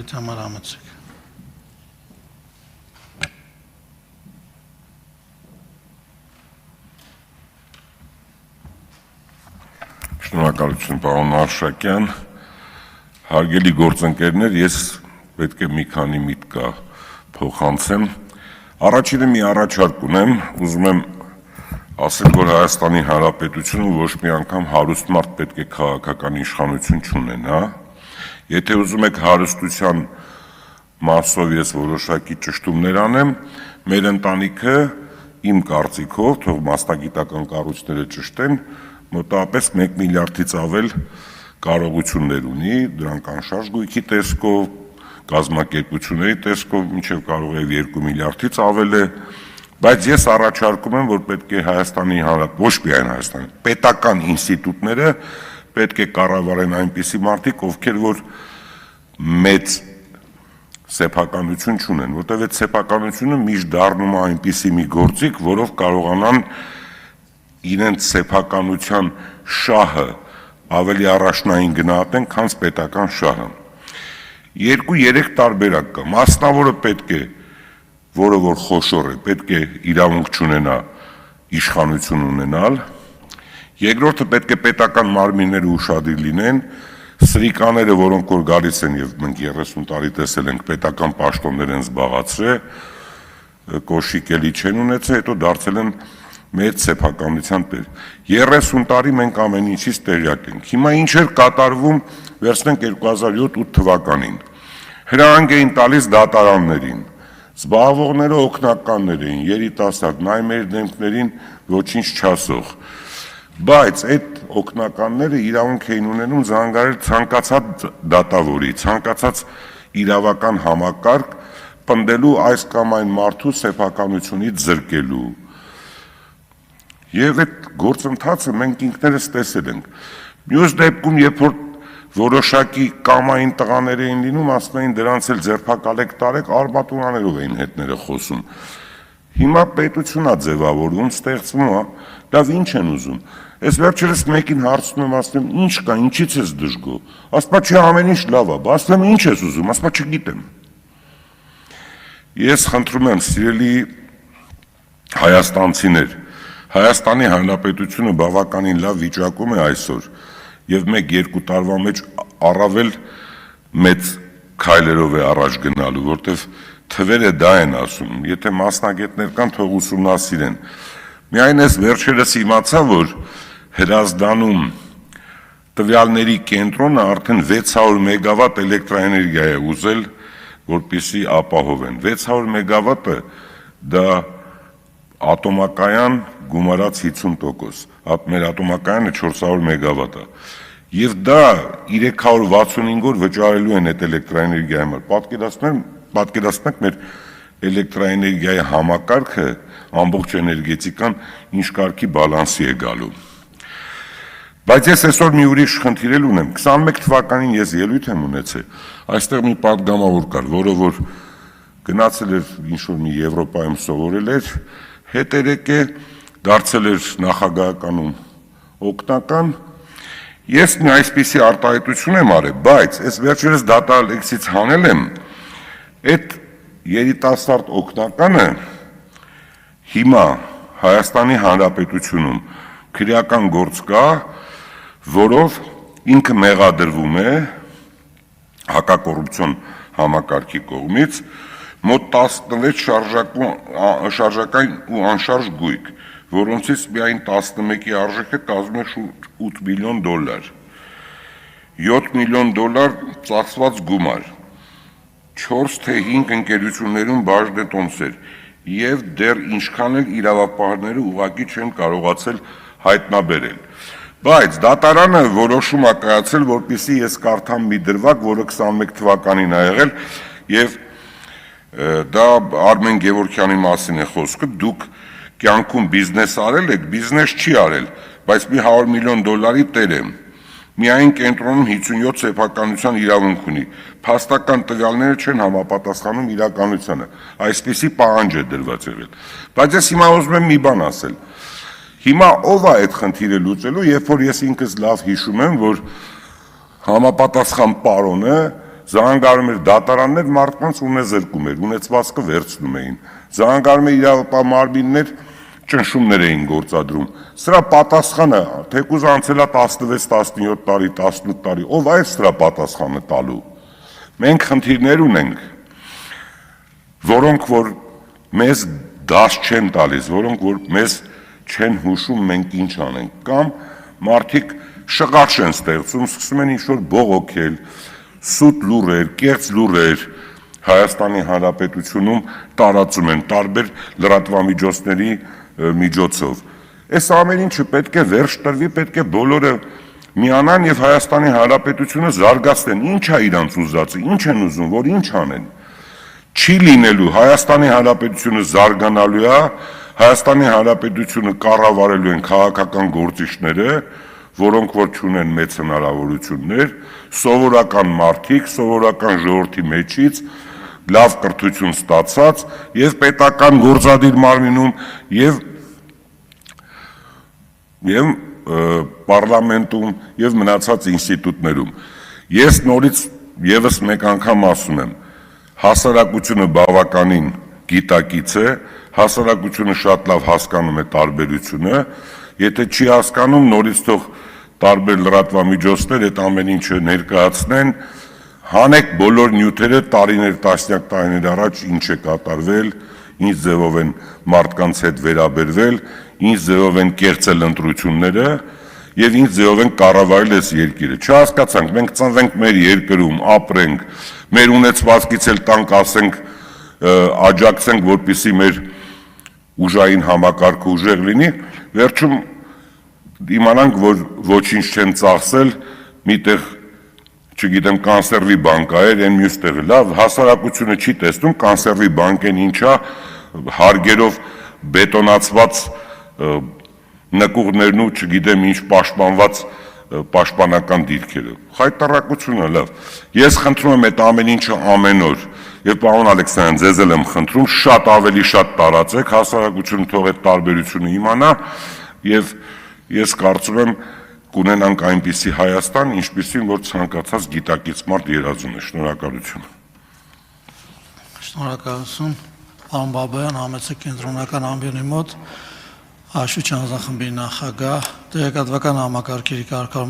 Արտահայտվելուց համար համեցեք։ Շնորհակալություն, պարոն Արշակյան, հարգելի գործընկերներ, ես պետք է մի քանի միտք փոխանցեմ։ Առաջինը մի առաջարկ ունեմ, ուզում եմ ասել, որ Հայաստանի Հանրապետությունը ոչ մի անգամ հարուստ մարդ պետք է քաղաքական իշխանություն չունենա։ Եթե ուզում եք հարստության մասով ես որոշակի ճշտումներ անեմ, մեր ընտանիքը իմ կարծիքով, թող մասնագիտական կառույցները ճշտեն, մոտավորապես 1 միլիարդից ավել կարողություններ ունի, դրանք անշարժ գույքի տեսքով, կազմակերպությունների տեսքով, մինչև կարող է 2 միլիարդից ավել է, բայց ես առաջարկում եմ, որ պետք է Հայաստանի ոչ միայն Հայաստանի, պետական ինստիտուտները պետք է կառավարեն այնպիսի մարդիկ, ովքեր որ մեծ սեփականություն չունեն, որտեղ այդ սեփականությունը միշտ դառնում է այնպիսի մի գործիք, որով կարողանան իրենց սեփականության շահը ավելի առաջնային գնահատեն, քան պետական շահը։ 2-3 տարբերակ կա։ Մասնավորը պետք է, որը որ խոշոր է, պետք է իրավունք չունենա իշխանություն ունենալ։ Երկրորդը պետք է պետական մարմինները ուշադիր լինեն, սրիկաները, որոնք որ գալիս են եւ մենք 30 տարի տեսել ենք պետական պաշտոններ են զբաղացրել, կոշիկ էլի չեն ունեցել, հետո դարձել են մեծ սեփականության տեր։ 30 տարի մենք ամեն ինչից տեղյակ ենք։ Հիմա ինչ էր կատարվում, վերցնենք 2007-8 թվականին։ Հրահանգ էին տալիս դատարաններին, զբաղվողները օգնականներ էին, երիտասարդ, նայ մեր դեմքներին ոչինչ չասող։ Բայց այդ օգնականները իրավունք էին ունենում զանգարել ցանկացած դատավորի, ցանկացած իրավական համակարգ պնդելու այս կամ այն մարդու սեփականությունից զրկելու։ Եվ այդ գործընթացը մենք ինքներս տեսել ենք։ Մյուս դեպքում, երբ որ որոշակի կամային տղաներ էին լինում, ասում էին դրանց էլ ձերբակալեք տարեք, արմատուրաներով էին հետները խոսում։ Հիմա պետությունա ձևավորվում, ստեղծվում է, լավ ինչ են ուզում։ Ես վերջերս մեկին հարցնում եմ, ասում եմ, ինչ կա, ինչից ես դժգոհ։ Ասում է, չէ, ամեն ինչ լավ է, ասում եմ, ինչ ես ուզում, ասում է, չգիտեմ։ Ես խնդրում եմ, սիրելի հայաստանցիներ, Հայաստանի Հանրապետությունը բավականին լավ վիճակում է այսօր եւ 1-2 տարվա մեջ առավել մեծ քայլերով է առաջ գնալու, որտեվ թվերը դա են ասում, եթե մասնագետներ կան, թող ուսումնասիրեն։ Միայն ես վերջերս իմացա, որ Հրազդանում տվյալների կենտրոնը արդեն 600 մեգավատ էլեկտրաէներգիա է ուզել, որպեսզի ապահովեն։ 600 մեգավատը դա ատոմակայան գումարած 50%, մեր ատոմակայանը 400 մեգավատ է, և դա 365 օր վճարելու են այդ էլեկտրաէներգիայի համար, պատկերացնեք մեր էլեկտրաէներգիայի համակարգը, ամբողջ էներգետիկան ինչ կարգի բալանսի է գալու։ Բայց ես այսօր մի ուրիշ խնդիր էլ ունեմ, 21 թվականին ես ելույթ եմ ունեցել, այստեղ մի պատգամավոր կար, որը որ գնացել էր ինչ-որ մի Եվրոպայում սովորել էր, հետերեկ է, դարձել էր նախագահականում օգնական, ես մի այսպիսի արտահայտություն եմ արել, բայց ես վերջերս դատարանից հանել եմ, այդ երիտասարդ օգնականը հիմա Հայաստանի Հանրապետությունում քրեական գործ կա, որով ինքը մեղադրվում է հակակոռուպցիոն համակարգի կողմից մոտ 16 շարժական ու անշարժ գույք, որոնցից միայն 11-ի արժեքը կազմում է շուրջ $8 միլիոն, $7 միլիոն ծախսված գումար, 4 թե 5 ընկերություններում բաժնետոմսեր և դեռ ինչքան էլ իրավապահները ուղղակի չեն կարողացել հայտնաբերել։ Բայց դատարանը որոշում է կայացրել, որպեսզի ես կարդամ մի դրվագ, որը 21 թվականին է եղել, և դա Արմեն Գևորգյանի մասին է խոսքը, դուք կյանքում բիզնես արել եք, բիզնես չի արել, բայց մի $100 միլիոն տեր եմ, միայն կենտրոնում 57 սեփականության իրավունք ունի, փաստական տվյալները չեն համապատասխանում իրականությանը, այսպիսի պահանջ է դրված եղել։ Բայց ես հիմա ուզում եմ մի բան ասել, հիմա ով է այդ խնդիրը լուծելու, երբ որ ես ինքս լավ հիշում եմ, որ համապատասխան պարոնը զանգարում էր դատարաններ, մարդկանց ունեզրկում էր, ունեցվածքը վերցնում էին, զանգարում էր իրավապահ ճնշումներ էին գործադրում։ Սրա պատասխանը, թեկուզ անցել է 16-17 տարի, 18 տարի, ով է սրա պատասխանը տալու։ Մենք խնդիրներ ունենք, որոնք որ մեզ դաս չեն տալիս, որոնք որ մեզ չեն հուշում մենք ինչ անենք, կամ մարդիկ շղարշ են ստեղծում, սկսում են ինչ-որ բողոքել, սուտ լուրեր, կեղծ լուրեր Հայաստանի Հանրապետությունում տարածում են տարբեր լրատվամիջոցների միջոցով։ Այս ամեն ինչը պետք է վերջ տրվի, պետք է բոլորը միանան եւ Հայաստանի Հանրապետությունը զարգացնեն։ Ինչ է իրանց ուզածը, ինչ են ուզում, որ ինչ անեն։ Չի լինելու Հայաստանի Հանրապետությունը զարգանալու է, Հայաստանի Հանրապետությունը կառավարելու են քաղաքական գործիչները, որոնք որ չունեն մեծ հնարավորություններ, սովորական մարդիկ, սովորական ժողովրդի մեջից լավ կրթություն ստացած եւ պետական գործադիր մարմինում եւ պարլամենտում եւ մնացած ինստիտուտներում։ Ես նորից եւս մեկ անգամ ասում եմ, հասարակությունը բավականին գիտակից է, հասարակությունը շատ լավ հասկանում է տարբերությունը, եթե չի հասկանում, նորից թող տարբեր լրատվամիջոցներ այդ ամեն ինչը ներկայացնեն, հանեք բոլոր նյութերը տարիներ, տասնյակ տարիներ առաջ ինչ է կատարվել, ինչ ձևով են մարդկանց հետ վերաբերվել, ինչ ձևով են կեղծել ընտրությունները եւ ինչ ձևով են կառավարել այս երկիրը։ Չհասկացանք, մենք ծնվենք մեր երկրում, ապրենք, մեր ունեցվածքից էլ տանք, ասենք, աջակցենք, որպեսզի մեր ուժային համակարգը ուժեղ լինի, վերջում իմանանք, որ ոչինչ չեն ծախսել, միտեղ, չգիտեմ, կանսերվի բանկա էր, այն մյուս տեղը, լավ, հասարակությունը չի տեսնում, կանսերվի բանկեն ինչա, հարգերով բետոնացված նկուղներն ու չգիտեմ ինչ պաշտպանված պաշտպանական դիրքերը։ Խայտառակությունը, լավ։ Ես խնդրում եմ այդ ամեն ինչը ամեն օր, եւ պարոն Ալեքսանյան, ձեզ էլ եմ խնդրում, շատ ավելի շատ տարածեք, հասարակությունը թող այդ տարբերությունը իմանա եւ ես կարծում եմ կունենանք այնպիսի Հայաստան, ինչպիսին որ ցանկացած գիտակից մարդ երազում է։ Շնորհակալություն։ Շնորհակալություն, պարոն Բաբայան, համեցեք կենտրոնական ամբիոնի մոտ Աշուչ անձնախմբի նախագահ, տեղեկատվական համակարգերի կարգավորման